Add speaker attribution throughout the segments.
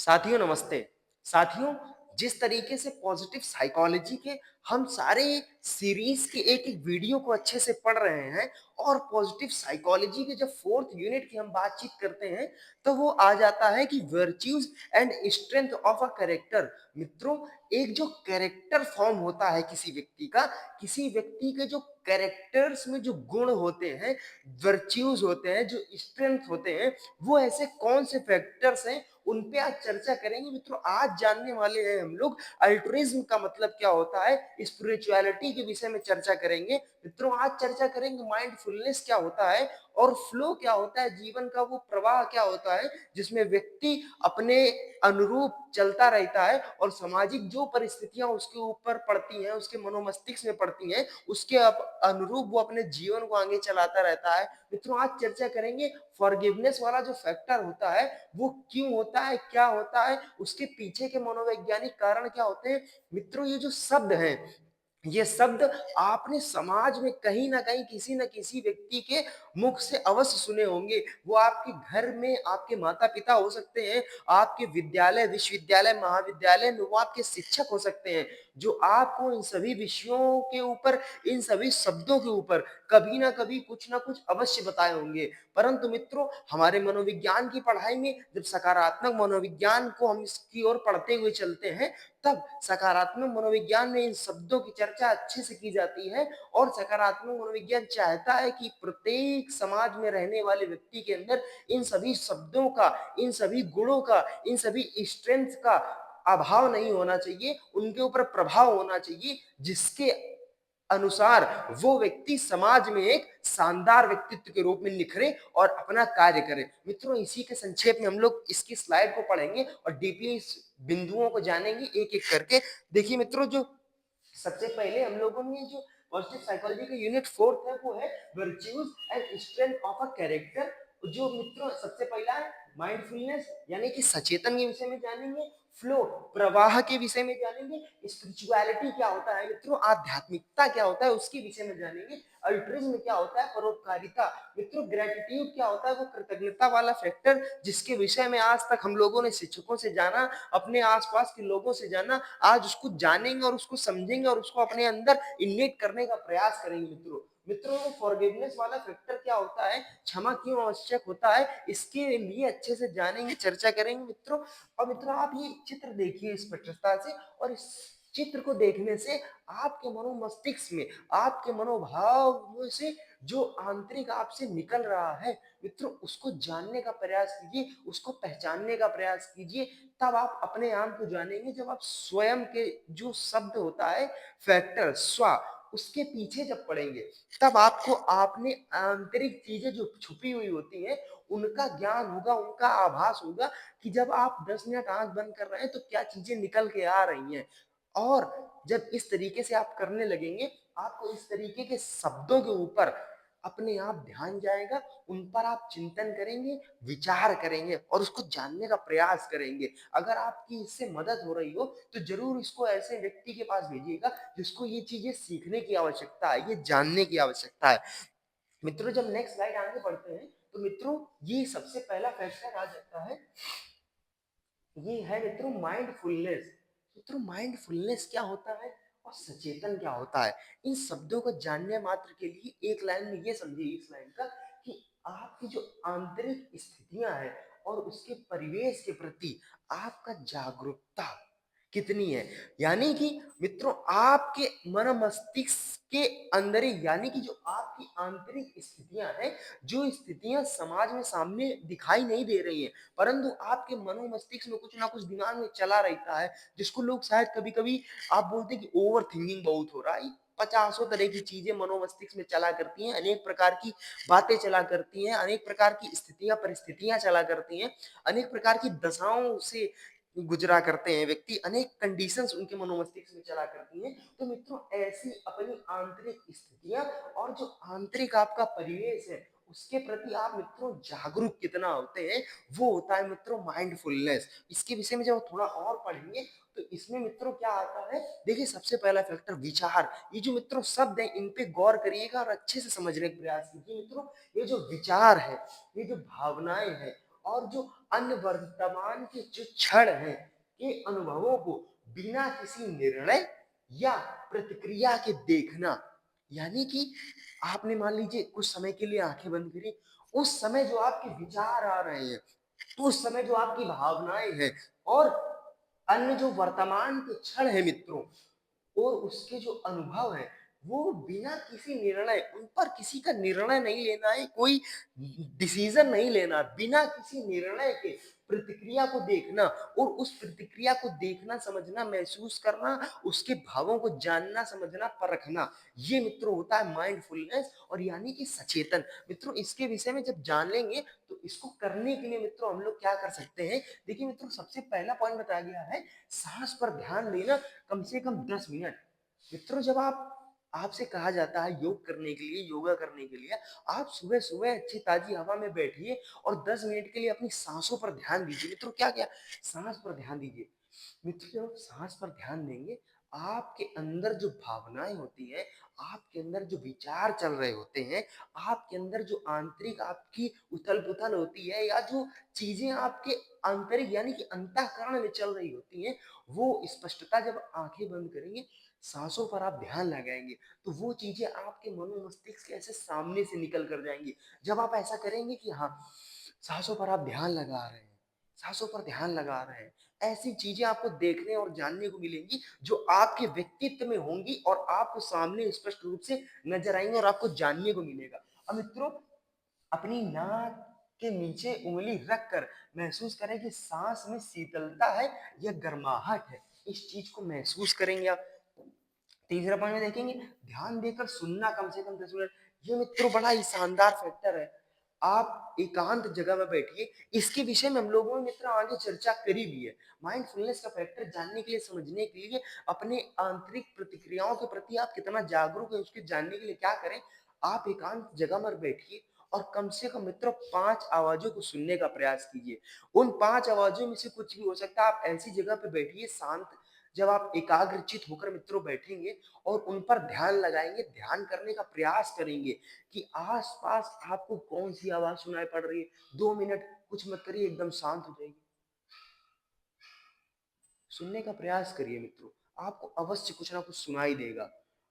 Speaker 1: साथियों नमस्ते। साथियों, जिस तरीके से पॉजिटिव साइकोलॉजी के हम सारे सीरीज के एक-एक वीडियो को अच्छे से पढ़ रहे हैं और पॉजिटिव साइकोलॉजी के जब 4th यूनिट की हम बातचीत करते हैं, तो वो आ जाता है कि virtues and strength of a character. मित्रों, एक जो कैरेक्टर फॉर्म होता है किसी व्यक्ति का, किसी व्यक्ति के जो कैरेक्टर्स में जो गुण होते हैं, वर्च्यूज होते हैं, जो स्ट्रेंथ होते हैं, वो ऐसे कौन से फैक्टर्स हैं, उन पे आज चर्चा करेंगे। मित्रों, आज जानने वाले हैं हम लोग अल्ट्रुइज्म का मतलब क्या होता है, स्पिरिचुअलिटी के विषय में चर्चा करेंगे। मित्रों, आज चर्चा करेंगे माइंडफुलनेस क्या होता है और फ्लो क्या होता है, जीवन का वो प्रवाह क्या होता है जिसमें व्यक्ति अपने अनुरूप चलता रहता है और सामाजिक जो परिस्थितियां उसके ऊपर पड़ती हैं, उसके मनोमस्तिष्क में पड़ती हैं, उसके अनुरूप वो अपने जीवन को आगे चलाता रहता है। मित्रों, आज चर्चा करेंगे फॉरगिवनेस वाला जो फैक्टर होता है वो क्यों होता है, क्या होता है, उसके पीछे के मनोवैज्ञानिक कारण क्या होते हैं। मित्रों, ये जो शब्द हैं, ये शब्द आपने समाज में कहीं ना कहीं किसी न किसी व्यक्ति के मुख से अवश्य सुने होंगे। वो आपके घर में आपके माता पिता हो सकते हैं, आपके विद्यालय विश्वविद्यालय महाविद्यालय में वो आपके शिक्षक हो सकते हैं, जो आपको इन सभी विषयों के ऊपर, इन सभी शब्दों के ऊपर कभी ना कभी कुछ ना कुछ अवश्य बताए होंगे। परंतु मित्रों, हमारे मनोविज्ञान की पढ़ाई में जब सकारात्मक मनोविज्ञान को हम इसकी ओर पढ़ते हुए चलते हैं, तब सकारात्मक मनोविज्ञान में इन शब्दों की चर्चा अच्छे से की जाती है और सकारात्मक मनोविज्ञान चाहता है कि प्रत्येक समाज में रहने वाले व्यक्ति के अंदर इन सभी शब्दों का, इन सभी गुणों का, इन सभी स्ट्रेंथ का अभाव नहीं होना चाहिए, उनके ऊपर प्रभाव होना चाहिए, जिसके अनुसार वो व्यक्ति समाज में एक शानदार व्यक्तित्व के रूप में निखरे और अपना कार्य करे। मित्रों, इसी के संक्षेप में हम लोग इसकी स्लाइड को पढ़ेंगे और डीपली इस बिंदुओं को जानेंगे एक एक करके। देखिए मित्रों, जो सबसे पहले हम लोगों ने जो पॉजिटिव साइकोलॉजी का यूनिट 4th है वो है virtues and strength of a character. जो मित्रों सबसे पहला है माइंडफुलनेस, यानी कि सचेतन के विषय में जानेंगे। फ्लो, प्रवाह के विषय में जानेंगे। स्पिरिचुअलिटी क्या होता है मित्रों, आध्यात्मिकता क्या होता है उसके विषय में जानेंगे। अल्ट्रुइज्म क्या होता है, परोपकारिता। मित्रों, ग्रेटिट्यूड क्या होता है, वो कृतज्ञता वाला फैक्टर जिसके विषय में आज तक हम लोगों ने शिक्षकों से जाना, अपने आसपास के लोगों से जाना, आज उसको जानेंगे और उसको समझेंगे और उसको अपने अंदर इन्नेट करने का प्रयास करेंगे। मित्रों, मित्रों, फॉरगिवनेस वाला फैक्टर क्या होता है, क्षमा क्यों आवश्यक होता है, इसके लिए अच्छे से जानेंगे, चर्चा करेंगे। मित्रों, और मित्रों, आप ये चित्र देखिए स्पष्टता से, और इस चित्र को देखने से आपके मनोमस्तिष्क में, आपके मनोभाव से जो आंतरिक आपसे निकल रहा है, मित्रों, उसको जानने का प्रयास कीजिए, उसको पहचानने का प्रयास कीजिए। तब आप अपने आप को जानेंगे। जब आप स्वयं के जो शब्द होता है, फैक्टर स्व, उसके पीछे जब पढ़ेंगे, तब आपको आपने आंतरिक चीजें जो छुपी हुई होती हैं उनका ज्ञान होगा, उनका आभास होगा कि जब आप 10 मिनट आंख बंद कर रहे हैं तो क्या चीजें निकल के आ रही हैं। और जब इस तरीके से आप करने लगेंगे, आपको इस तरीके के शब्दों के ऊपर अपने आप ध्यान जाएगा, उन पर आप चिंतन करेंगे, विचार करेंगे और उसको जानने का प्रयास करेंगे। अगर आपकी इससे मदद हो रही हो तो जरूर इसको ऐसे व्यक्ति के पास भेजिएगा जिसको ये चीजें सीखने की आवश्यकता है, ये जानने की आवश्यकता है। मित्रों, जब नेक्स्ट स्लाइड आगे बढ़ते हैं तो मित्रों, ये सबसे पहला फैक्टर आ जाता है, ये है मित्रों माइंडफुलनेस। मित्रों, माइंडफुलनेस क्या होता है और सचेतन क्या होता है, इन शब्दों को जानने मात्र के लिए एक लाइन में ये समझिए इस लाइन का, कि आपकी जो आंतरिक स्थितियां हैं और उसके परिवेश के प्रति आपका जागरूकता कितनी है। यानी कि मित्रों, आपके मन मस्तिष्क के अंदर ही, यानी कि जो आपकी आंतरिक स्थितियां हैं, जो स्थितियां समाज में सामने दिखाई नहीं दे रही हैं, परंतु आपके मनो मस्तिष्क में कुछ ना कुछ दिमाग में चला रहता है, जिसको लोग शायद कभी कभी आप बोलते हैं कि ओवर थिंकिंग बहुत हो रहा है। पचासों तरह की चीजें मनो मस्तिष्क में चला करती हैं, अनेक प्रकार की बातें चला करती हैं, अनेक प्रकार की स्थितियां परिस्थितियां चला करती हैं, अनेक प्रकार की दशाओं से गुजरा करते हैं व्यक्ति, अनेक कंडीशंस उनके मनोमस्तिष्क में चला करती हैं। तो मित्रों, ऐसी अपनी आंतरिक स्थितियां और जो आंतरिक आपका परिवेश है उसके प्रति आप मित्रों जागरूक कितना होते हैं, वो होता है मित्रों माइंडफुलनेस। इसके विषय में जब थोड़ा और पढ़ेंगे तो इसमें मित्रों क्या आता है, देखिए सबसे पहला फैक्टर विचार। ये जो मित्रों शब्द है इन पे गौर करिएगा और अच्छे से समझने का प्रयास कीजिए। मित्रों, ये जो विचार है, ये जो भावनाएं हैं और जो अन्य वर्तमान के जो क्षण हैं के अनुभवों को बिना किसी निर्णय या प्रतिक्रिया के देखना। यानी कि आपने मान लीजिए कुछ समय के लिए आंखें बंद करी, उस समय जो आपके विचार आ रहे हैं, उस समय जो आपकी भावनाएं हैं और अन्य जो वर्तमान के क्षण है मित्रों और उसके जो अनुभव है वो बिना किसी निर्णय, उन पर किसी का निर्णय नहीं लेना है, कोई डिसीजन नहीं लेना, बिना किसी निर्णय के प्रतिक्रिया को देखना और उस प्रतिक्रिया को देखना, समझना, महसूस करना, उसके भावों को जानना, समझना, परखना, ये मित्रों होता है माइंडफुलनेस और यानी कि सचेतन। मित्रों इसके विषय में जब जान लेंगे तो इसको करने के लिए मित्रों हम लोग क्या कर सकते हैं। देखिए मित्रों सबसे पहला पॉइंट बताया गया है सांस पर ध्यान देना कम से कम 10 मिनट। मित्रों जब आप आपसे कहा जाता है योग करने के लिए, योगा करने के लिए, आप सुबह सुबह अच्छी ताजी हवा में बैठिए और 10 मिनट के लिए अपनी सांसों पर ध्यान दीजिए। मित्रों क्या क्या सांस पर ध्यान दीजिए। मित्रों जब आप सांस पर ध्यान देंगे आपके अंदर जो भावनाएं होती हैं, आपके अंदर जो विचार चल रहे होते हैं, आपके अंदर जो आंतरिक आपकी उथल पुथल होती है या जो चीजें आपके आंतरिक यानी कि अंतःकरण में चल रही होती हैं, वो स्पष्टता जब आंखें बंद करेंगे, सांसों पर आप ध्यान लगाएंगे तो वो चीजें आपके मनो मस्तिष्क के ऐसे सामने से निकल कर जाएंगी। जब आप ऐसा करेंगे कि हाँ सांसों पर आप ध्यान लगा रहे हैं, सांसों पर ध्यान लगा रहे हैं, ऐसी चीजें आपको देखने और जानने को मिलेंगी जो आपके व्यक्तित्व में होंगी और आपको सामने स्पष्ट रूप से नजर आएंगे और आपको जानने को मिलेगा। अब मित्रों अपनी नाक के नीचे उंगली रखकर महसूस करें कि सांस में शीतलता है या गर्माहट है। इस चीज को महसूस करेंगे आप। तीसरा पॉइंट में देखेंगे ध्यान देकर सुनना कम से कम 10 मिनट। ये मित्रों बड़ा ही शानदार फैक्टर है। आप एकांत जगह में बैठिए, इसके विषय में हम लोगों ने मित्र आगे चर्चा करी भी है। माइंडफुलनेस का फैक्टर जानने के लिए, समझने के लिए, अपने आंतरिक प्रतिक्रियाओं के प्रति आप कितना जागरूक है उसके जानने के लिए क्या करें। आप एकांत जगह पर बैठिए और कम से कम मित्रों 5 आवाजों को सुनने का प्रयास कीजिए। उन 5 आवाजों में से कुछ भी हो सकता है। आप ऐसी जगह पर बैठिए शांत, जब आप एकाग्रचित होकर मित्रों बैठेंगे और उन पर ध्यान लगाएंगे, ध्यान करने का प्रयास करेंगे कि आसपास आपको कौन सी आवाज सुनाई पड़ रही है। 2 मिनट कुछ मत करिए, एकदम शांत हो जाइए, सुनने का प्रयास करिए मित्रों। आपको अवश्य कुछ ना कुछ सुनाई देगा।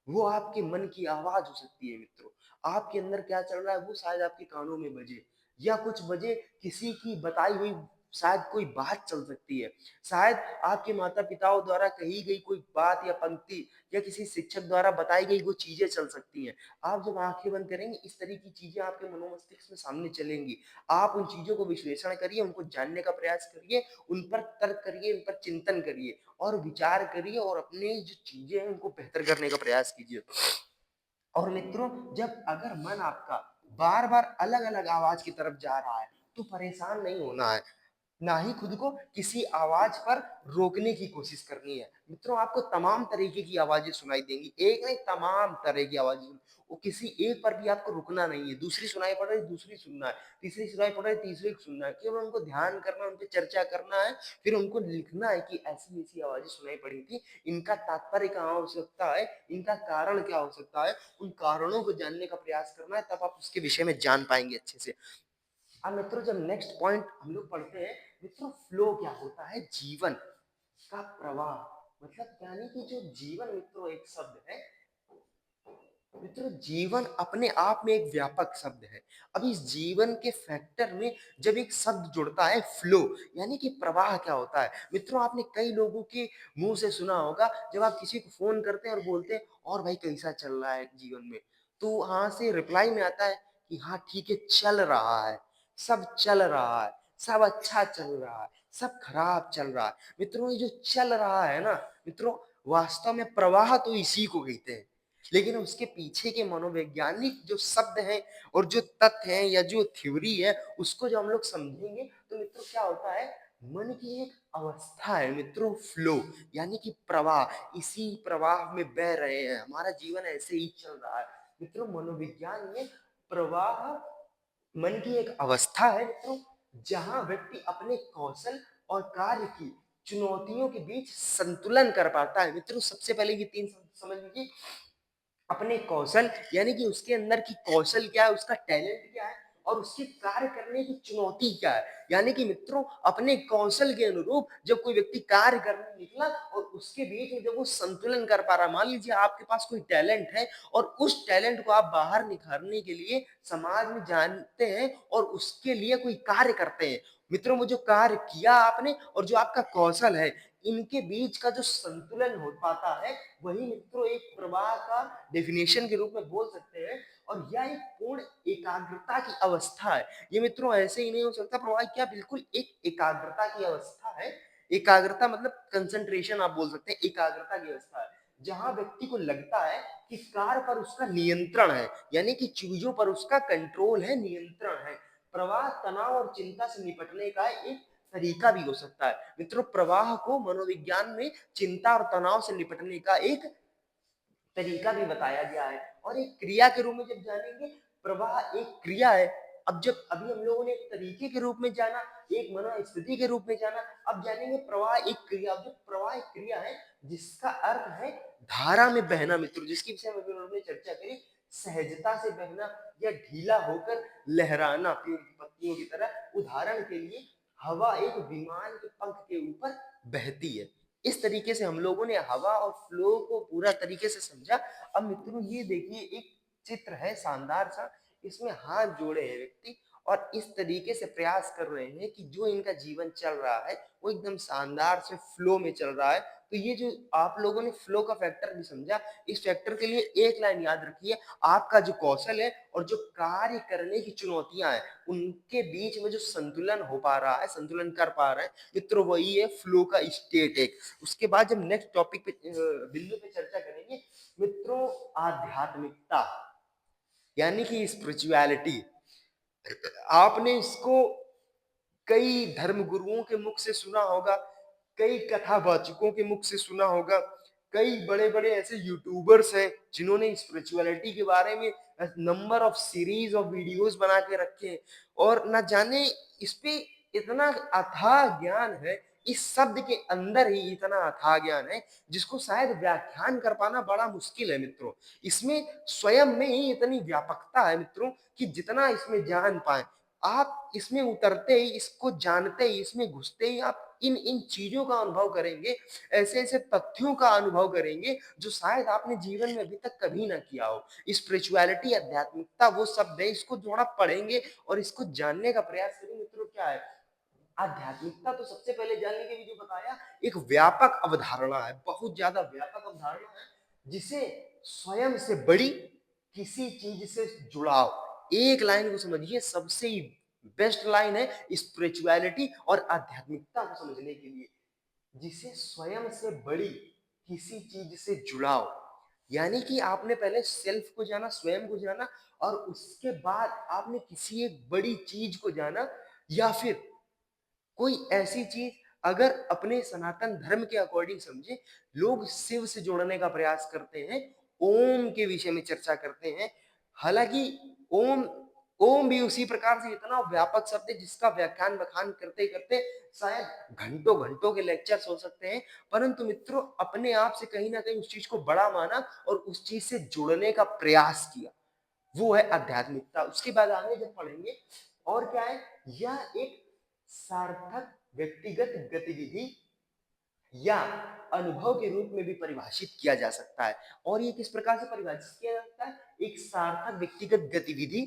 Speaker 1: वो आपके मन की आवाज हो सकती है मित्रों। आपके अंदर क्या चल रहा है वो शायद आपके कानों में बजे या कुछ बजे, किसी की बताई हुई शायद कोई बात चल सकती है, शायद आपके माता पिताओं द्वारा कही गई कोई बात या पंक्ति या किसी शिक्षक द्वारा बताई गई वो चीजें चल सकती हैं। आप जब आंखें बंद करेंगे इस तरह की चीजें आपके मनोमस्तिष्क में सामने चलेंगी। आप उन चीजों को विश्लेषण करिए, उनको जानने का प्रयास करिए, उन पर तर्क करिए, उन पर चिंतन करिए और विचार करिए और अपने जो चीजें हैं उनको बेहतर करने का प्रयास कीजिए। और मित्रों जब अगर मन आपका बार बार अलग अलग आवाज की तरफ जा रहा है तो परेशान नहीं होना है, ना ही खुद को किसी आवाज पर रोकने की कोशिश करनी है। मित्रों आपको तमाम तरीके की आवाजें सुनाई देंगी, एक नहीं तमाम तरह की आवाजें। वो किसी एक पर भी आपको रुकना नहीं है। दूसरी सुनाई पड़ रही दूसरी सुनना है, तीसरी सुनाई पड़ रही तीसरी सुनना है, केवल उनको ध्यान करना, उन पर चर्चा करना है, फिर उनको लिखना है कि ऐसी ऐसी आवाजें सुनाई पड़ी थी, इनका तात्पर्य कहाँ हो सकता है, इनका कारण क्या हो सकता है, उन कारणों को जानने का प्रयास करना है। तब आप उसके विषय में जान पाएंगे अच्छे से। अब मित्रों जब नेक्स्ट पॉइंट हम लोग पढ़ते हैं मित्रों, फ्लो क्या होता है, जीवन का प्रवाह। मतलब यानी कि जो जीवन मित्रों एक शब्द है, मित्रों जीवन अपने आप में एक व्यापक शब्द है। अब इस जीवन के फैक्टर में जब एक शब्द जुड़ता है फ्लो, यानी कि प्रवाह क्या होता है। मित्रों आपने कई लोगों के मुंह से सुना होगा, जब आप किसी को फोन करते हैं और बोलते हैं और भाई कैसा चल रहा है जीवन में, तो वहां से रिप्लाई में आता है कि हाँ ठीक है चल रहा है, सब चल रहा है, सब अच्छा चल रहा है, सब खराब चल रहा है। मित्रों ये जो चल रहा है ना मित्रों, वास्तव में प्रवाह तो इसी को कहते हैं। लेकिन उसके पीछे के मनोवैज्ञानिक जो शब्द हैं और जो तथ्य हैं या जो थ्योरी है उसको जब हम लोग समझेंगे तो मित्रों क्या होता है, मन की एक अवस्था है मित्रों फ्लो, यानी कि प्रवाह। इसी प्रवाह में बह रहे हैं, हमारा जीवन ऐसे ही चल रहा है। मित्रों मनोविज्ञान में प्रवाह मन की एक अवस्था है मित्रों, जहां व्यक्ति अपने कौशल और कार्य की चुनौतियों के बीच संतुलन कर पाता है। मित्रों सबसे पहले ये 3 शब्द समझ लीजिए। अपने कौशल यानी कि उसके अंदर की कौशल क्या है, उसका टैलेंट क्या है, और उसके कार्य करने की चुनौती क्या है। यानी कि मित्रों अपने कौशल के अनुरूप जब कोई व्यक्ति कार्य करने निकला और उसके बीच में जब वो संतुलन कर पा रहा, मान लीजिए आपके पास कोई टैलेंट है और उस टैलेंट को आप बाहर निखारने के लिए समाज में जानते हैं और उसके लिए कोई कार्य करते हैं। मित्रों वो जो कार्य किया आपने और जो आपका कौशल है, इनके बीच का जो संतुलन हो पाता है, वही मित्रों एक प्रवाह का डेफिनेशन के रूप में बोल सकते हैं। और यह एक पूर्ण एकाग्रता की अवस्था है। ये मित्रों ऐसे ही नहीं हो सकता, प्रवाह क्या बिल्कुल एक एकाग्रता की अवस्था है। एकाग्रता मतलब कंसंट्रेशन आप बोल सकते हैं, एकाग्रता की अवस्था है जहां व्यक्ति को लगता है कि कार्य पर उसका नियंत्रण है, यानी कि चीजों पर उसका कंट्रोल है, नियंत्रण है। प्रवाह तनाव और चिंता से निपटने का एक तरीका भी हो सकता है। मित्रों प्रवाह को मनोविज्ञान में चिंता और तनाव से निपटने का एक तरीका भी बताया गया है। और एक क्रिया के रूप में जब जानेंगे, प्रवाह एक क्रिया है। अब जब अभी हम लोगों ने एक तरीके के रूप में जाना, एक मनोस्थिति के रूप में जाना, अब जानेंगे प्रवाह एक क्रिया। अब जो प्रवाह एक क्रिया है जिसका अर्थ है धारा में बहना मित्रों, जिसकी विषय में उन्होंने चर्चा करी, सहजता से बहना या ढीला होकर लहराना पेड़ की पत्तियों की तरह। उदाहरण के लिए हवा एक विमान के पंख के ऊपर बहती है। इस तरीके से हम लोगों ने हवा और फ्लो को पूरा तरीके से समझा। अब मित्रों ये देखिए एक चित्र है शानदार सा, इसमें हाथ जोड़े हैं व्यक्ति और इस तरीके से प्रयास कर रहे हैं कि जो इनका जीवन चल रहा है वो एकदम शानदार से फ्लो में चल रहा है। तो ये जो आप लोगों ने फ्लो का फैक्टर भी समझा, इस फैक्टर के लिए एक लाइन याद रखिए, आपका जो कौशल है और जो कार्य करने की चुनौतियां हैं उनके बीच में जो संतुलन हो पा रहा है, संतुलन कर पा रहे हैं मित्रों, वही है फ्लो का स्टेट एक। उसके बाद जब नेक्स्ट टॉपिक पे बिंदु पे चर्चा करेंगे मित्रों, आध्यात्मिकता यानी कि स्पिरिचुअलिटी। आपने इसको कई धर्म गुरुओं के मुख से सुना होगा, कई कथावाचकों के मुख से सुना होगा, कई बड़े बड़े ऐसे यूट्यूबर्स हैं जिन्होंने स्पिरिचुअलिटी के बारे में number of series of videos बना के रखे हैं। और ना जाने इस पे इतना अथाह ज्ञान है, इस शब्द के अंदर ही इतना अथाह ज्ञान है जिसको शायद व्याख्यान कर पाना बड़ा मुश्किल है मित्रों। इसमें स्वयं में ही इतनी व्यापकता है मित्रों कि जितना इसमें जान पाए, आप इसमें उतरते ही, इसको जानते ही, इसमें घुसते ही आप इन इन चीजों का अनुभव करेंगे, ऐसे ऐसे तथ्यों का अनुभव करेंगे जो शायद आपने जीवन में अभी तक कभी ना किया हो। स्पिरिचुअलिटी, आध्यात्मिकता वो शब्द है, इसको थोड़ा पढ़ेंगे और इसको जानने का प्रयास करेंगे मित्रों। क्या है आध्यात्मिकता? तो सबसे पहले जानने के लिए जो बताया, एक व्यापक अवधारणा है, बहुत ज्यादा व्यापक अवधारणा है, जिसे स्वयं से बड़ी किसी चीज से जुड़ाव। एक लाइन को समझिए, सबसे बेस्ट लाइन है स्पिरिचुअलिटी और आध्यात्मिकता को समझने के लिए, जिसे स्वयं से बड़ी किसी चीज से जुड़ाव। यानी कि आपने पहले सेल्फ को जाना, स्वयं को जाना, और उसके बाद आपने किसी एक बड़ी चीज को जाना, या फिर कोई ऐसी चीज, अगर अपने सनातन धर्म के अकॉर्डिंग समझे, लोग शिव से जोड़ने का प्रयास करते हैं, ओम के विषय में चर्चा करते हैं। हालांकि ओम ओम भी उसी प्रकार से इतना व्यापक शब्द है जिसका व्याख्यान बखान करते करते शायद घंटों घंटों के लेक्चर्स हो सकते हैं। परंतु मित्रों अपने आप से कहीं ना कहीं उस चीज को बड़ा माना और उस चीज से जुड़ने का प्रयास किया, वो है आध्यात्मिकता। उसके बाद आगे जब पढ़ेंगे और क्या है, यह एक सार्थक व्यक्तिगत गतिविधि या अनुभव के रूप में भी परिभाषित किया जा सकता है। और ये किस प्रकार से परिभाषित किया जा सकता है? एक सार्थक व्यक्तिगत गतिविधि,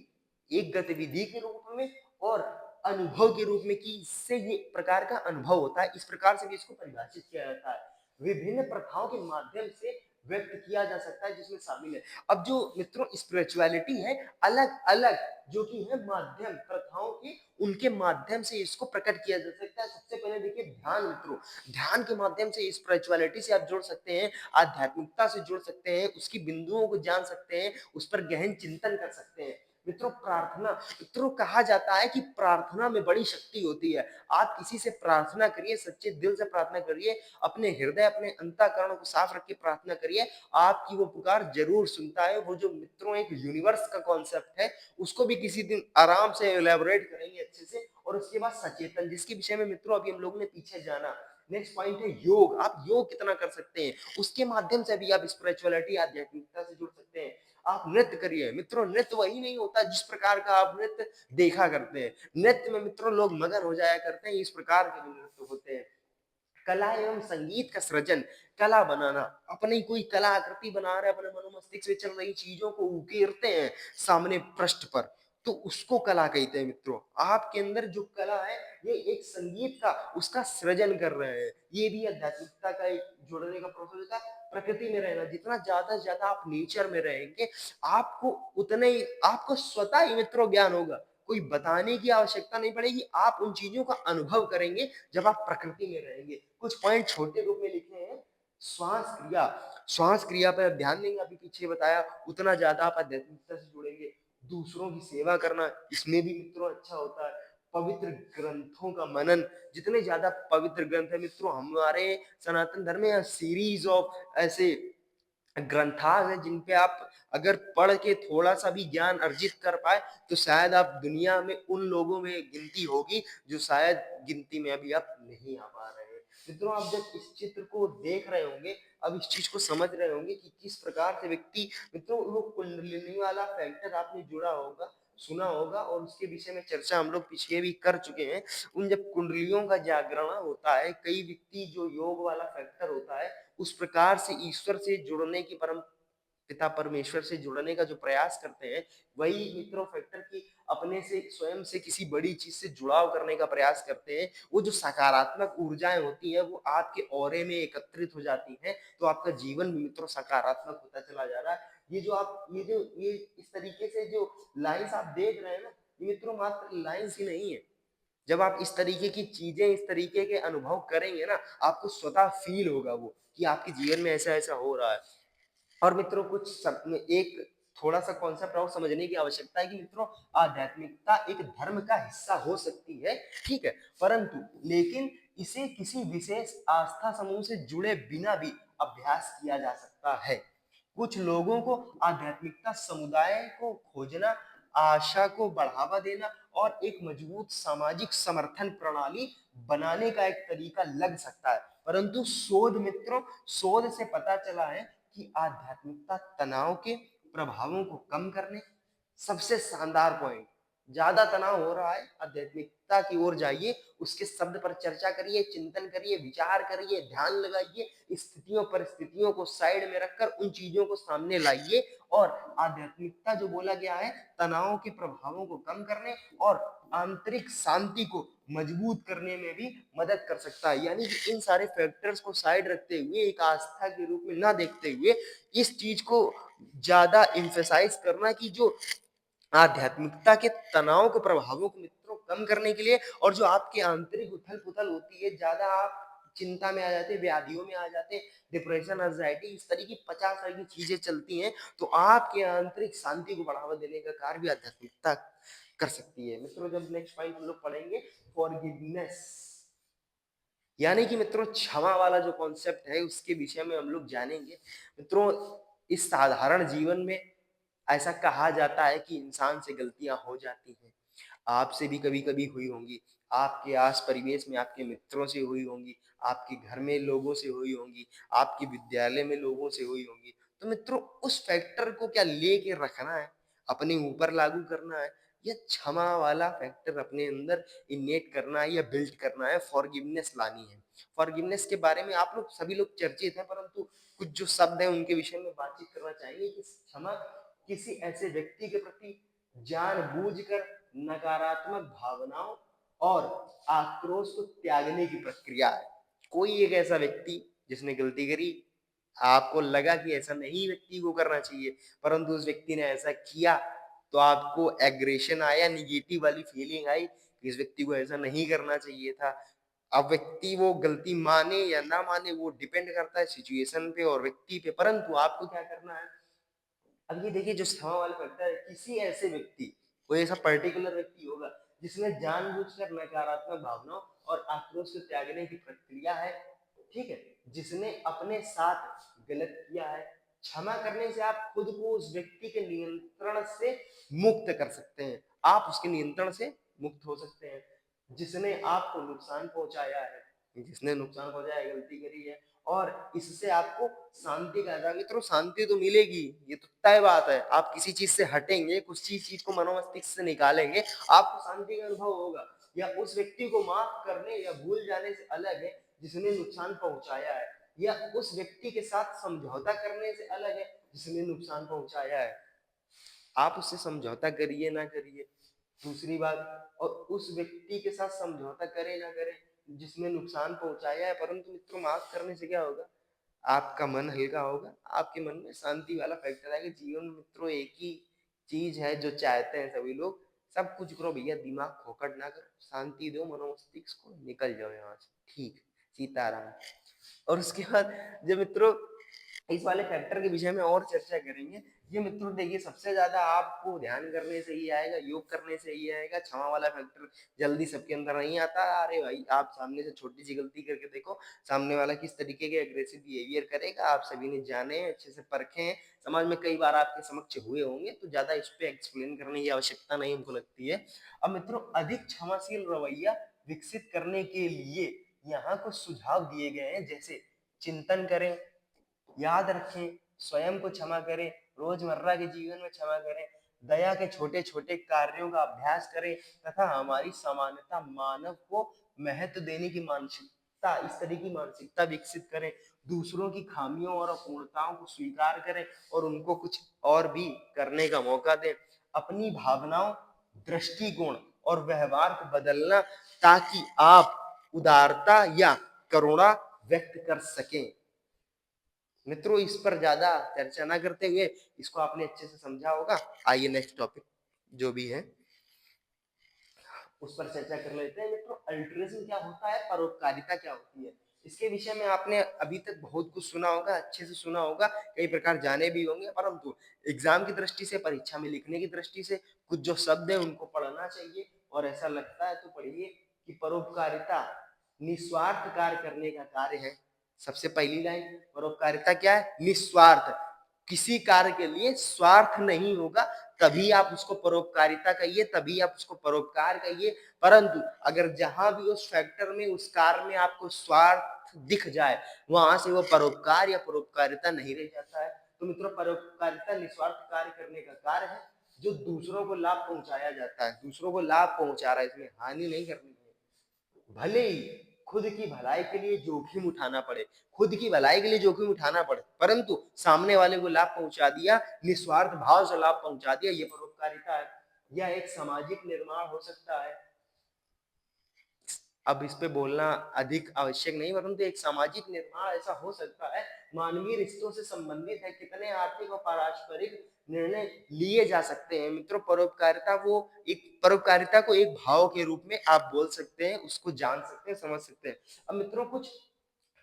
Speaker 1: एक गतिविधि के रूप में, और अनुभव के रूप में, कि इससे ये प्रकार का अनुभव होता है, इस प्रकार से भी इसको परिभाषित किया जाता है। विभिन्न प्रथाओं के माध्यम से व्यक्त किया जा सकता है जिसमें शामिल है। अब जो मित्रों स्पिरिचुअलिटी है, अलग अलग जो कि है माध्यम प्रथाओं के, उनके माध्यम से इसको प्रकट किया जा सकता है। सबसे पहले देखिए ध्यान मित्रों, ध्यान के माध्यम से स्पिरिचुअलिटी से आप जुड़ सकते हैं, आध्यात्मिकता से जुड़ सकते हैं, उसकी बिंदुओं को जान सकते हैं, उस पर गहन चिंतन कर सकते हैं। मित्रों प्रार्थना, मित्रों कहा जाता है कि प्रार्थना में बड़ी शक्ति होती है। आप किसी से प्रार्थना करिए, सच्चे दिल से प्रार्थना करिए, अपने हृदय अपने अंतःकरण को साफ रख के प्रार्थना करिए, आपकी वो पुकार जरूर सुनता है। वो जो मित्रों एक यूनिवर्स का कॉन्सेप्ट है, उसको भी किसी दिन आराम से एलेबोरेट करेंगे अच्छे से। और उसके बाद सचेतन, जिसके विषय में मित्रों अभी हम लोगों ने पीछे जाना। नेक्स्ट पॉइंट है योग। आप योग कितना कर सकते हैं, उसके माध्यम से भी आप स्पिरिचुअलिटी आध्यात्मिकता से जुड़ सकते हैं। आप नृत्य करिए। मित्रों, नृत्य वही नहीं होता जिस प्रकार का आप नृत्य देखा करते हैं। नृत्य में मित्रों लोग मगन हो जाया करते हैं, इस प्रकार के भी नृत्य होते हैं। कला एवं संगीत का सृजन, कला बनाना, अपनी कोई कला आकृति बना रहे, अपने मनोमस्तिष्क में चल रही चीजों को उकेरते हैं सामने पृष्ठ पर, तो उसको कला कहते हैं। मित्रों, आपके अंदर जो कला है, ये एक संगीत का उसका सृजन कर रहे हैं। ये भी आध्यात्मिकता का एक जुड़ने का प्रोसेस था। प्रकृति में रहना, जितना ज्यादा से ज्यादा आप नेचर में रहेंगे, आपको उतने ही, आपको स्वतः ही मित्रों ज्ञान होगा। कोई बताने की आवश्यकता नहीं पड़ेगी, आप उन चीजों का अनुभव करेंगे जब आप प्रकृति में रहेंगे। कुछ पॉइंट छोटे रूप में लिखे हैं। श्वास क्रिया, श्वास क्रिया पर ध्यान देंगे, अभी पीछे बताया, उतना ज्यादा आप आध्यात्मिकता से जुड़ेंगे। दूसरों की सेवा करना, इसमें भी मित्रों अच्छा होता है। पवित्र ग्रंथों का मनन, जितने ज्यादा पवित्र ग्रंथ है मित्रों हमारे सनातन धर्म में, सीरीज ऑफ ऐसे ग्रंथाज है जिन पे आप अगर पढ़ के थोड़ा सा भी ज्ञान अर्जित कर पाए, तो शायद आप दुनिया में उन लोगों में गिनती होगी जो शायद गिनती में अभी आप नहीं आ पा रहे हैं। मित्रों, आप जब इस चित्र को देख रहे होंगे, अब इस चीज को समझ रहे होंगे कि किस प्रकार से व्यक्ति, मित्रों वो कुंडलिनी वाला फैक्टर आपने जुड़ा होगा, सुना होगा, और उसके विषय में चर्चा हम लोग पिछले भी कर चुके हैं। उन जब कुंडलियों का जागरण होता है, कई व्यक्ति जो योग वाला फैक्टर होता है, उस प्रकार से ईश्वर से जुड़ने की, परम पिता परमेश्वर से जुड़ने का जो प्रयास करते हैं, वही मित्रों फैक्टर की अपने से स्वयं से किसी बड़ी चीज से जुड़ाव करने का प्रयास करते हैं। वो जो सकारात्मक ऊर्जाएं होती हैं, वो आपके ऑरे में एकत्रित हो जाती हैं, तो आपका जीवन भी मित्रों सकारात्मक होता चला जा रहा है। ये इस तरीके से जो लाइंस आप देख रहे हैं ना, ये मित्रों मात्र लाइंस ही नहीं है। जब आप इस तरीके की चीजें, इस तरीके के अनुभव करेंगे ना, आपको स्वतः फील होगा वो कि आपके जीवन में ऐसा ऐसा हो रहा है। और मित्रों, कुछ एक थोड़ा सा कॉन्सेप्ट और समझने की आवश्यकता है कि मित्रों, आध्यात्मिकता एक धर्म का हिस्सा हो सकती है, ठीक है, परंतु लेकिन इसे किसी विशेष आस्था समूह से जुड़े बिना भी अभ्यास किया जा सकता है। कुछ लोगों को आध्यात्मिकता समुदाय को खोजना, आशा को बढ़ावा देना और एक मजबूत सामाजिक समर्थन प्रणाली बनाने का एक तरीका लग सकता है, परंतु शोध मित्रों, शोध से पता चला है कि आध्यात्मिकता तनाव के प्रभावों को कम करने, सबसे शानदार पॉइंट, ज्यादा तनाव हो रहा है, आध्यात्मिकता की ओर जाइए, उसके शब्द पर चर्चा करिए, चिंतन करिए, विचार करिए, ध्यान लगाइए, स्थितियों परिस्थितियों को साइड में रखकर उन चीजों को सामने लाइए, और आध्यात्मिकता जो बोला गया है, तनाव के प्रभावों को कम करने और आंतरिक शांति को मजबूत करने में भी मदद कर सकता है। यानी कि इन सारे फैक्टर्स को साइड रखते हुए, एक आस्था के रूप में ना देखते हुए, इस चीज को ज्यादा इम्फेसाइज करना कि जो आध्यात्मिकता के तनाव के प्रभावों को मित्रों कम करने के लिए, और जो आपकी आंतरिक उथल पुथल होती है, ज्यादा आप चिंता में आ जाते हैं, व्याधियों में आ जाते हैं, डिप्रेशन, एंजाइटी, इस तरह की 50 तरह की चीजें चलती हैं, तो आपके आंतरिक शांति को बढ़ावा देने का कार्य भी आध्यात्मिकता कर सकती है। मित्रों, जब नेक्स्ट पॉइंट हम लोग पढ़ेंगे, फॉरगिवनेस, यानी कि मित्रों क्षमा वाला जो कॉन्सेप्ट है, उसके विषय में हम लोग जानेंगे। मित्रों, इस साधारण जीवन में ऐसा कहा जाता है कि इंसान से गलतियां हो जाती हैं, आपसे भी कभी कभी हुई होंगी, आपके आस परिवेश में आपके मित्रों से हुई होंगी, आपके घर में लोगों से हुई होंगी, आपके विद्यालय में लोगों से हुई होंगी। तो मित्रों, उस फैक्टर को क्या लेके रखना है, अपने ऊपर लागू करना है, या क्षमा वाला फैक्टर अपने अंदर इनेट करना है या बिल्ड करना है, फॉरगिवनेस लानी है। फॉरगिवनेस के बारे में आप लोग सभी लोग चर्चित हैं, परंतु कुछ जो शब्द है उनके विषय में बातचीत करना चाहिए कि क्षमा किसी ऐसे व्यक्ति के प्रति जानबूझकर नकारात्मक भावनाओं और आक्रोश को त्यागने की प्रक्रिया है। कोई एक ऐसा व्यक्ति जिसने गलती करी, आपको लगा कि ऐसा नहीं व्यक्ति को करना चाहिए, परंतु उस व्यक्ति ने ऐसा किया, तो आपको एग्रेशन आया, निगेटिव वाली फीलिंग आई कि इस व्यक्ति को ऐसा नहीं करना चाहिए था। अब व्यक्ति वो गलती माने या ना माने, वो डिपेंड करता है सिचुएशन पे और व्यक्ति पे, परंतु आपको क्या करना है। अब ये देखिए, जो क्षमा वाला फैक्टर है, किसी ऐसे व्यक्ति, कोई ऐसा पर्टिकुलर व्यक्ति होगा जिसने जानबूझकर नकारात्मक भावनाओं और आक्रोश को त्यागने की प्रक्रिया है, ठीक है, जिसने अपने साथ गलत किया है। क्षमा करने से आप खुद को उस व्यक्ति के नियंत्रण से मुक्त कर सकते हैं, आप उसके नियंत्रण से मुक्त हो सकते हैं, जिसने आपको नुकसान पहुंचाया है, जिसने नुकसान पहुंचाया है, गलती करी है, और इससे आपको शांति का एहसास, मित्रों शांति तो मिलेगी, ये तो तय बात है। आप किसी चीज से हटेंगे, कुछ चीज को मनोमस्तिष्क से निकालेंगे, आपको शांति का अनुभव होगा। या उस व्यक्ति को माफ करने या भूल जाने से अलग है जिसने नुकसान पहुंचाया है, या उस व्यक्ति के साथ समझौता करने से अलग है जिसने नुकसान पहुंचाया है। आप उससे समझौता करिए ना करिए, दूसरी बात, और उस व्यक्ति के साथ समझौता करे ना करे जिसने नुकसान पहुंचाया है, परंतु मित्रों माफ करने से क्या होगा, आपका मन हल्का होगा, आपके मन में शांति वाला फैक्टर आएगा। जीवन में मित्रों एक ही चीज है जो चाहते हैं सभी लोग, सब कुछ करो भैया, दिमाग खोखट ना करो, शांति दो मनोमस्तिष्क को, निकल जाओ यहाँ से, ठीक, सीताराम। और उसके बाद जब मित्रों इस वाले फैक्टर के विषय में और चर्चा करेंगे, ये मित्रों देखिए सबसे ज्यादा आपको ध्यान करने से ही आएगा, योग करने से ही आएगा। क्षमा वाला फैक्टर जल्दी सबके अंदर नहीं आता। अरे भाई आप सामने से छोटी सी गलती करके देखो, सामने वाला किस तरीके के एग्रेसिव बिहेवियर करेगा, आप सभी ने जाने हैं, अच्छे से परखे हैं, समाज में कई बार आपके समक्ष हुए होंगे, तो ज्यादा इस पे एक्सप्लेन करने की आवश्यकता नहीं हमको लगती है। अब मित्रों अधिक क्षमाशील रवैया विकसित करने के लिए यहाँ कुछ सुझाव दिए गए हैं, जैसे चिंतन करें, याद रखें, स्वयं को क्षमा करें, रोजमर्रा के जीवन में क्षमा करें, दया के छोटे छोटे कार्यों का अभ्यास करें, तथा हमारी समानता मानव को महत्व देने की मानसिकता, इस तरह की मानसिकता विकसित करें, दूसरों की खामियों और अपूर्णताओं को स्वीकार करें और उनको कुछ और भी करने का मौका दें, अपनी भावनाओं, दृष्टिकोण और व्यवहार को बदलना ताकि आप उदारता या करुणा व्यक्त कर सकें। मित्रों इस पर ज्यादा चर्चा ना करते हुए, इसको आपने अच्छे से समझा होगा, आइए नेक्स्ट टॉपिक जो भी है उस पर चर्चा कर लेते हैं। मित्रों अल्ट्रुइज्म क्या होता है, परोपकारिता क्या होती है, इसके विषय में आपने अभी तक बहुत कुछ सुना होगा, अच्छे से सुना होगा, कई प्रकार जाने भी होंगे, परंतु एग्जाम की दृष्टि से, परीक्षा में लिखने की दृष्टि से कुछ जो शब्द है उनको पढ़ना चाहिए, और ऐसा लगता है तो पढ़िए कि परोपकारिता निस्वार्थ कार्य करने का कार्य है। सबसे पहली लाइन, परोपकारिता क्या है, निस्वार्थ, किसी कार्य के लिए स्वार्थ नहीं होगा, तभी आप उसको परोपकारिता कहिए, तभी आप उसको परोपकार कहिए। परंतु अगर जहां भी उस फैक्टर में, उस कार्य में आपको स्वार्थ दिख जाए, वहां से वो परोपकार या परोपकारिता नहीं रह जाता है। तो मित्रों परोपकारिता निस्वार्थ कार्य करने का कार्य है, जो दूसरों को लाभ पहुंचाया जाता है, दूसरों को लाभ पहुंचा रहा है, इसमें हानि नहीं करनी है। भले ही खुद की भलाई के लिए जोखिम उठाना पड़े, खुद की भलाई के लिए जोखिम उठाना पड़े, परंतु सामने वाले को लाभ पहुंचा दिया, निस्वार्थ भाव से लाभ पहुंचा दिया, ये परोपकारिता है। यह एक सामाजिक निर्माण हो सकता है। अब इस पे बोलना अधिक आवश्यक नहीं, परंतु एक सामाजिक निर्माण ऐसा हो सकता है, मानवीय रिश्तों से संबंधित है, कितने आर्थिक और पारस्परिक निर्णय लिए जा सकते हैं। मित्रों परोपकारिता वो एक, परोपकारिता को एक भाव के रूप में आप बोल सकते हैं, उसको जान सकते हैं, समझ सकते हैं। अब मित्रों कुछ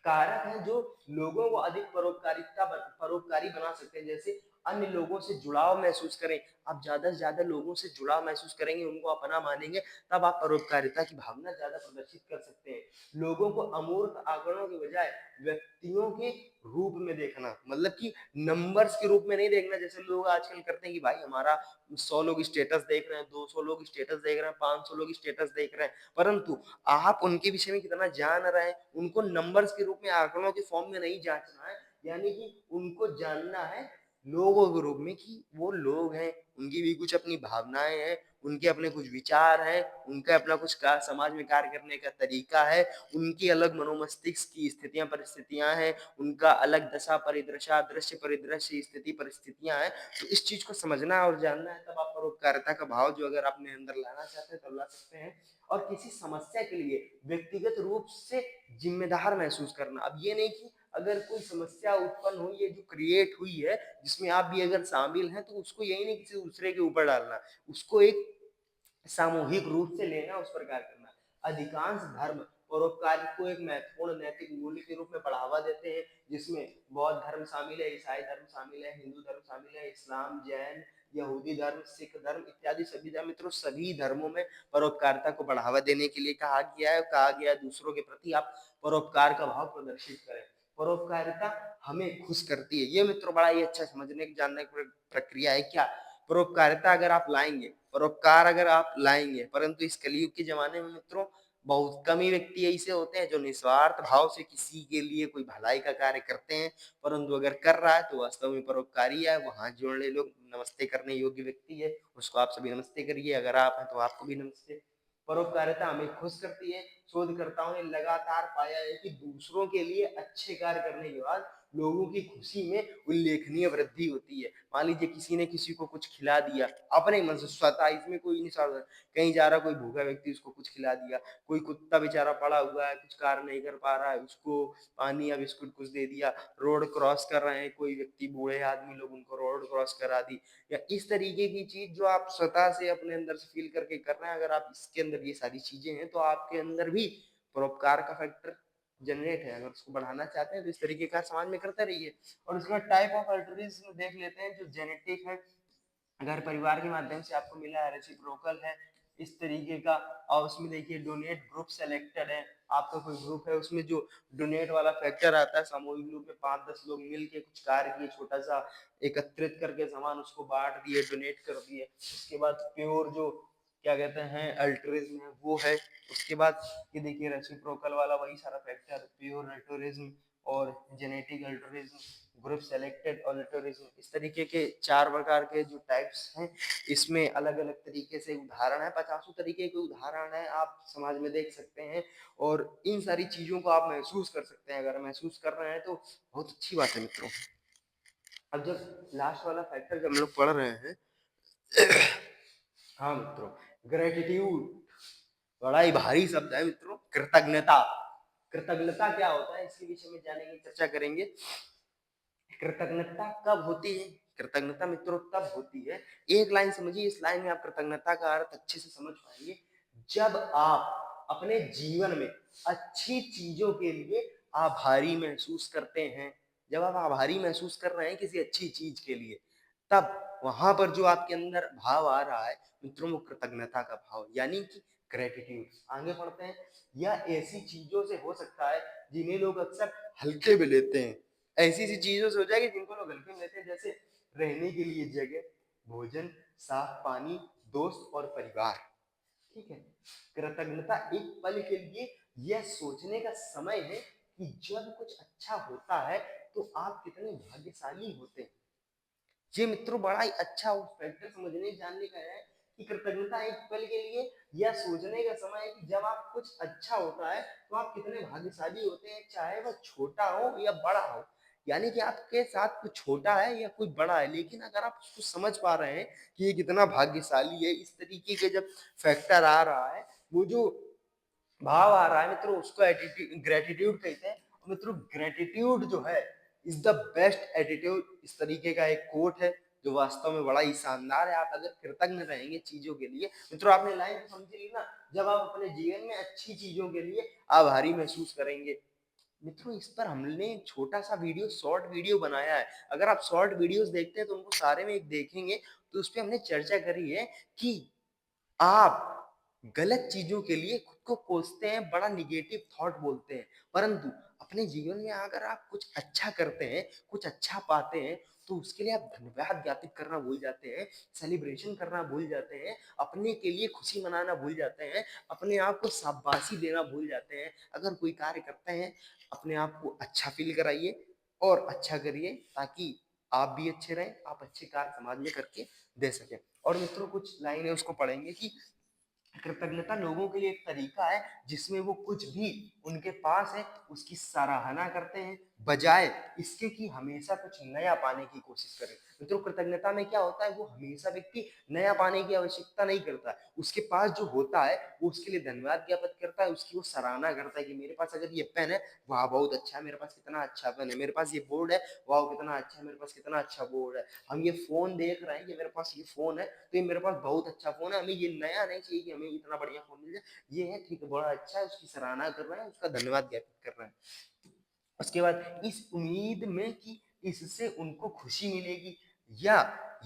Speaker 1: कारक हैं जो लोगों को अधिक परोपकारी बना सकते हैं, जैसे अन्य लोगों से जुड़ाव महसूस करें। आप ज्यादा से ज्यादा लोगों से जुड़ाव महसूस करेंगे, उनको अपना मानेंगे, तब आप परोपकारिता की भावना ज्यादा प्रदर्शित कर सकते हैं। लोगों को अमूर्त आंकड़ों के बजाय व्यक्तियों के रूप में देखना, मतलब कि नंबर्स के रूप में नहीं देखना, जैसे लोग आजकल करते हैं कि भाई हमारा 100 लोग स्टेटस देख रहे हैं, 200 लोग स्टेटस देख रहे हैं, 500 लोग स्टेटस देख रहे हैं, परंतु आप उनके विषय में कितना जान रहे हैं, उनको नंबर्स के रूप में, आंकड़ों के फॉर्म में नहीं जांचना है। यानी कि उनको जानना है लोगों के रूप में, कि वो लोग हैं, उनकी भी कुछ अपनी भावनाएं हैं, उनके अपने कुछ विचार हैं, उनका अपना कुछ समाज में कार्य करने का तरीका है, उनकी अलग मनोमस्तिष्क की स्थितियां परिस्थितियां हैं, उनका अलग दशा परिदृशा, दृश्य परिदृश्य, स्थिति परिस्थितियां हैं। तो इस चीज को समझना और जानना है, तब आप परोपकारिता का भाव जो अगर अपने अंदर लाना चाहते हैं तब ला सकते हैं। और किसी समस्या के लिए व्यक्तिगत रूप से जिम्मेदार महसूस करना। अब ये नहीं कि अगर कोई समस्या उत्पन्न हुई है, जो क्रिएट हुई है, जिसमें आप भी अगर शामिल हैं, तो उसको यही नहीं किसी दूसरे के ऊपर डालना, उसको एक सामूहिक रूप से लेना, उस प्रकार करना। अधिकांश धर्म परोपकार को एक महत्वपूर्ण नैतिक मूल्य के रूप में बढ़ावा देते हैं, जिसमें बौद्ध धर्म शामिल है, ईसाई धर्म शामिल है, हिंदू धर्म शामिल है, इस्लाम, जैन, यहूदी धर्म, सिख धर्म इत्यादि सभी धर्म। मित्रों सभी धर्मों में परोपकारिता को बढ़ावा देने के लिए कहा गया है दूसरों के प्रति आप परोपकार का भाव प्रदर्शित करें। परोपकारिता हमें खुश करती है, ये मित्रों बड़ा ही अच्छा समझने की जानने की प्रक्रिया है। क्या परोपकारिता अगर आप लाएंगे, परोपकार अगर आप लाएंगे, परंतु इस कलयुग के जमाने में मित्रों बहुत कम ही व्यक्ति ऐसे होते हैं जो निस्वार्थ भाव से किसी के लिए कोई भलाई का कार्य करते हैं, परंतु अगर कर रहा है तो वास्तव में परोपकारी है, वो हाथ जोड़ने लोग नमस्ते करने योग्य व्यक्ति है, उसको आप सभी नमस्ते करिए, अगर आप हैं तो आपको भी नमस्ते। परोपकारिता हमें खुश करती है। शोधकर्ताओं ने लगातार पाया है कि दूसरों के लिए अच्छे कार्य करने के बाद लोगों की खुशी में उल्लेखनीय वृद्धि होती है। मान लीजिए किसी ने किसी को कुछ खिला दिया अपने मन से स्वतः, इसमें कोई नहीं स्वार्थ, कहीं जा रहा कोई भूखा व्यक्ति उसको कुछ खिला दिया, कोई कुत्ता बेचारा पड़ा हुआ है कुछ कार्य नहीं कर पा रहा है उसको पानी या बिस्कुट कुछ दे दिया, रोड क्रॉस कर रहे हैं कोई व्यक्ति बूढ़े आदमी लोग उनको रोड क्रॉस करा दी, या इस तरीके की चीज जो आप स्वतः से अपने अंदर से फील करके कर रहे हैं, अगर आप इसके अंदर ये सारी चीजें हैं तो आपके अंदर भी परोपकार का फैक्टर जनरेट है। अगर उसको बढ़ाना चाहते हैं तो इस तरीके का समाज में करते रहिए। और उसके बाद टाइप ऑफ अल्टरिज्म देख लेते हैं जो जेनेटिक है, घर परिवार के माध्यम से आपको मिला है, रेसिप्रोकल है इस तरीके का। और उसमें देखिए डोनेट ग्रुप सेलेक्टेड है, आपका कोई ग्रुप है उसमें जो डोनेट वाला फैक्टर आता है, सामूहिक रूप में 5-10 लोग मिल के कुछ कार्य किए, छोटा सा एकत्रित करके सामान उसको बांट दिए, डोनेट कर दिए। उसके बाद प्योर जो क्या कहते हैं अल्ट्रिज्म है वो है। उसके बाद ये देखिए रेसिप्रोकल वाला वही सारा फैक्टर, प्योर अल्ट्रिज्म और genetic altruism, group selected altruism, इस तरीके के 4 प्रकार के जो टाइप्स हैं। इसमें अलग अलग तरीके से उदाहरण है, 50 तरीके के उदाहरण है, आप समाज में देख सकते हैं। और इन सारी चीजों को आप महसूस कर सकते हैं, अगर महसूस कर रहे हैं तो बहुत अच्छी बात है मित्रों। अब जब लास्ट वाला फैक्टर जब हम लोग पढ़ रहे हैं हाँ मित्रों, ग्रेटिट्यूड बड़ा ही भारी शब्द है मित्रों। कृतज्ञता, कृतज्ञता क्या होता है इसके विषय में जानेंगे, चर्चा करेंगे। कृतज्ञता कब होती है? कृतज्ञता मित्रों तब होती है, एक लाइन समझिए, इस लाइन में आप कृतज्ञता का अर्थ अच्छे से समझ पाएंगे, जब आप अपने जीवन में अच्छी चीजों के लिए आभारी महसूस करते हैं। जब आप आभारी महसूस कर रहे हैं किसी अच्छी चीज के लिए, तब वहां पर जो आपके अंदर भाव आ रहा है मित्रों, वो कृतज्ञता का भाव, यानी कि ग्रेटिट्यूड। आगे बढ़ते हैं। यह ऐसी चीजों से हो सकता है जिन्हें लोग अक्सर हल्के में लेते हैं। ऐसी सी चीजों से हो जाएगी जिनको लोग हल्के में लेते हैं, जैसे रहने के लिए जगह, भोजन, साफ पानी, दोस्त और परिवार। ठीक है। कृतज्ञता एक पल के लिए यह सोचने का समय है कि जब कुछ अच्छा होता है तो आप कितने भाग्यशाली होते हैं। ये मित्रों बड़ा ही अच्छा फैक्टर समझने जानने का है कि कृतज्ञता एक पल के लिए यह सोचने का समय है कि जब आप कुछ अच्छा होता है तो आप कितने भाग्यशाली होते हैं, चाहे वह छोटा हो या बड़ा हो। यानी कि आपके साथ कुछ छोटा है या कुछ बड़ा है, लेकिन अगर आप उसको समझ पा रहे हैं कि ये कितना भाग्यशाली है, इस तरीके के जब फैक्टर आ रहा है, वो जो भाव आ रहा है मित्रों, उसको एटीट्यूड ग्रेटिट्यूड कहते हैं। मित्रों ग्रेटिट्यूड जो है इज द बेस्ट एटीट्यूड, इस तरीके का एक कोट है जो वास्तव में बड़ा ही शानदार है। आप अगर कृतज्ञ रहेंगे चीजों के लिए, मित्रों आपने लाइन तो समझ ली ना, जब आप अपने जीवन में अच्छी चीजों के लिए आभारी महसूस करेंगे। मित्रों इस पर हमने एक छोटा सा वीडियो, शॉर्ट वीडियो बनाया है, अगर आप शॉर्ट वीडियोस देखते हैं तो उनको सारे में एक देखेंगे, तो उस पर हमने चर्चा करी है कि आप गलत चीजों के लिए खुद को कोसते हैं, बड़ा निगेटिव थॉट बोलते हैं, परंतु अपने जीवन में अगर आप कुछ अच्छा करते हैं, कुछ अच्छा पाते हैं, तो उसके लिए आप धन्यवाद ज्ञापित करना भूल जाते हैं, सेलिब्रेशन करना भूल जाते हैं, अपने के लिए खुशी मनाना भूल जाते हैं, अपने आप को शाबाशी देना भूल जाते हैं। अगर कोई कार्य करते हैं, अपने आप को अच्छा फील कराइए और अच्छा करिए, ताकि आप भी अच्छे रहें, आप अच्छे कार्य समाज में करके दे सकें। और मित्रों कुछ लाइनें उसको पढ़ेंगे कि कृतज्ञता लोगों के लिए एक तरीका है जिसमें वो कुछ भी उनके पास है उसकी सराहना करते हैं, बजाय इसके कि हमेशा कुछ नया पाने की कोशिश करें। मित्रों कृतज्ञता में क्या होता है, वो हमेशा व्यक्ति नया पाने की आवश्यकता नहीं करता, उसके पास जो होता है वो उसके लिए धन्यवाद ज्ञापित करता है, उसकी वो सराहना करता है कि मेरे पास अगर ये पेन है, वाह बहुत अच्छा है, मेरे पास कितना अच्छा पेन है, मेरे पास ये बोर्ड है, वाह कितना अच्छा है, मेरे पास कितना अच्छा बोर्ड है, हम ये फोन देख रहे हैं, ये मेरे पास ये फोन है, तो ये मेरे पास बहुत अच्छा फोन है, हमें ये नया नहीं चाहिए कि हमें इतना बढ़िया फोन मिल जाए, ये है ठीक है, बड़ा अच्छा है, उसकी सराहना कर रहे हैं, उसका धन्यवाद ज्ञापित कर रहे हैं। उसके बाद इस उम्मीद में कि इससे उनको खुशी मिलेगी, या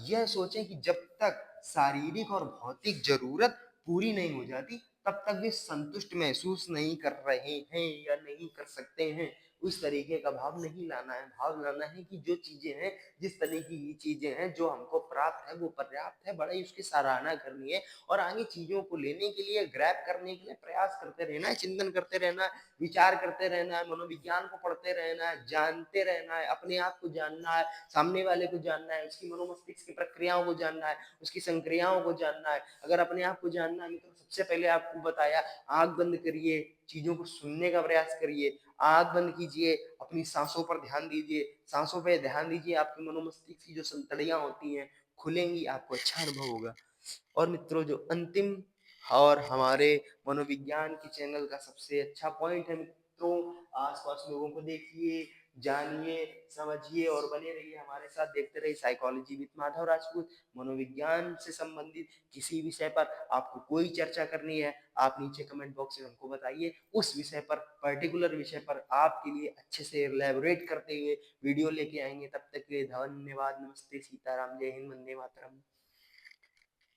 Speaker 1: यह सोचें कि जब तक शारीरिक और भौतिक जरूरत पूरी नहीं हो जाती तब तक वे संतुष्ट महसूस नहीं कर रहे हैं या नहीं कर सकते हैं। उस तरीके का भाव नहीं लाना है। भाव लाना है कि जो चीज़ें हैं, जिस तरीके की चीज़ें हैं, जो हमको प्राप्त है, वो पर्याप्त है, बड़ा ही उसकी सराहना करनी है और आगे चीज़ों को लेने के लिए, ग्रैब करने के लिए प्रयास करते रहना है, चिंतन करते रहना है, विचार करते रहना है, मनोविज्ञान को पढ़ते रहना है, जानते रहना है, अपने आप को जानना है, सामने वाले को जानना है, उसकी मनोमस्तिष्क की प्रक्रियाओं को जानना है, उसकी संक्रियाओं को जानना है। अगर अपने आप को जानना है तो सबसे पहले आपको बताया, आँख बंद करिए, चीज़ों को सुनने का प्रयास करिए, आँख बंद कीजिए, अपनी साँसों पर ध्यान दीजिए, साँसों पे ध्यान दीजिए, आपकी मनोमस्तिष्क की जो संतड़ियाँ होती हैं, खुलेंगी, आपको अच्छा अनुभव होगा। और मित्रों जो अंतिम और हमारे मनोविज्ञान के चैनल का सबसे अच्छा पॉइंट है मित्रों, आसपास लोगों को देखिए, जानिए, समझिए और बने रहिए हमारे साथ, देखते रहिए साइकोलॉजी विद माधव राजपूत। मनोविज्ञान से संबंधित किसी विषय पर आपको कोई चर्चा करनी है, आप नीचे कमेंट बॉक्स में हमको बताइए, उस विषय पर, पर्टिकुलर विषय पर आपके लिए अच्छे से इलैबोरेट करते हुए वीडियो लेके आएंगे। तब तक के लिए धन्यवाद, नमस्ते, सीताराम, जय हिंद, वंदे मातरम।